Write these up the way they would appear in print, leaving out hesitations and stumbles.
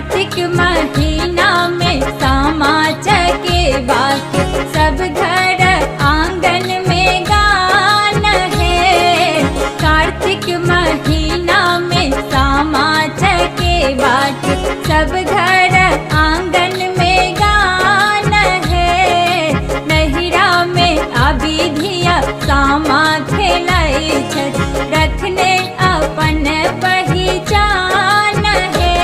कार्तिक महीना में सामा चकेवा के सब घर आंगन में गान है। कार्तिक महीना में सामा चकेवा के सब घर आंगन में गान है। नहिरा में अविधिया सामा खेलाई छत रखने अपन पहचान है।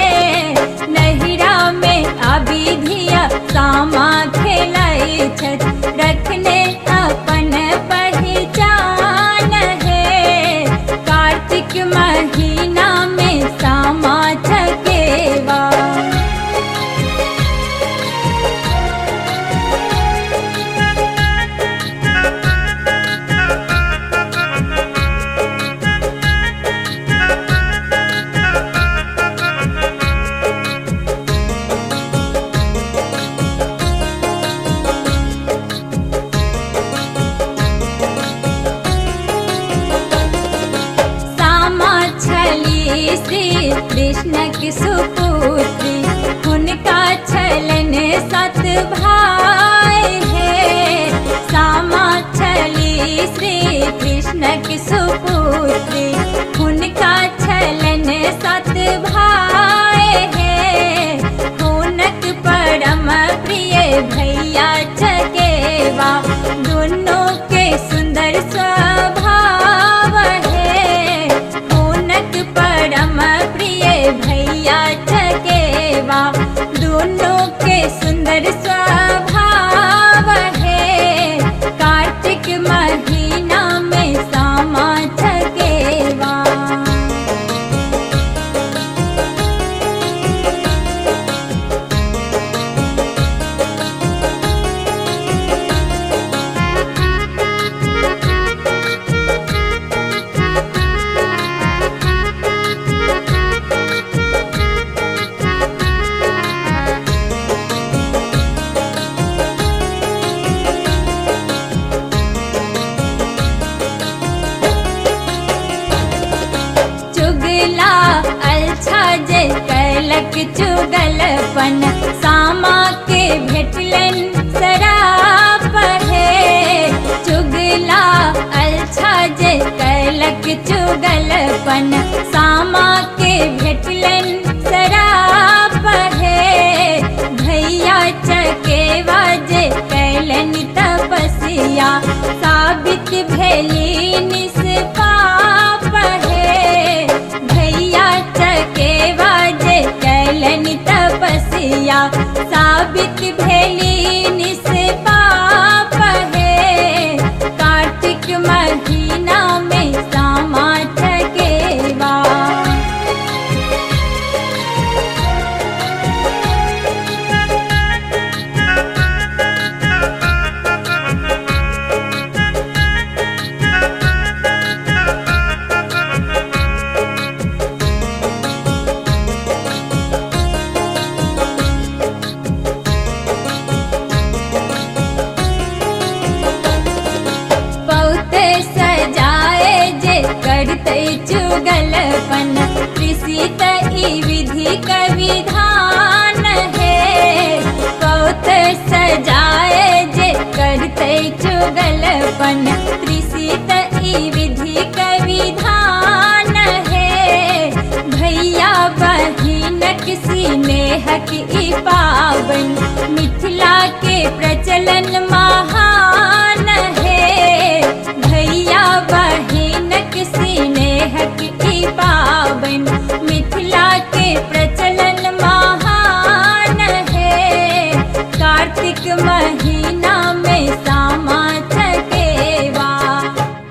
नहिरा में अविधिया सामा खेलाई छत रखने अपन पहचान है। कार्तिक महीना में सामा चकेवा। श्री कृष्ण की सुपुत्री उनका छलन 7 भाई है। सामा छली श्री कृष्ण की सुपुत्री उनका छलन 7 भाई है। हुनक परम प्रिय भैया चकेवा दोनों के सुंदर स्वभाव है। हुनक परम प्रिय भैया चकेवा दोनों के सुंदर स्वभाव है। कार्तिक महीना में सामा चकेवा। जे कैलक चुगलपन सामा के भेटलन सराप है। चुगला अच्छा जे कैलक चुगलपन सामा के भेटलन सराप है। भैया चकेवा जे कैलन तपस्या साबित भेली निष्पाप है। भैया चकेवा जे कैलन तपस्या साबित भेली निष्पाप है। कार्तिक महीना में सामा चकेवा। करते चुगलपन त्रिसित ई विधि का विधान है। बहुत सजाए जे करते चुगलपन त्रिसित ई विधि का विधान है। भैया बहिनक स्नेह की पावन मिथिला के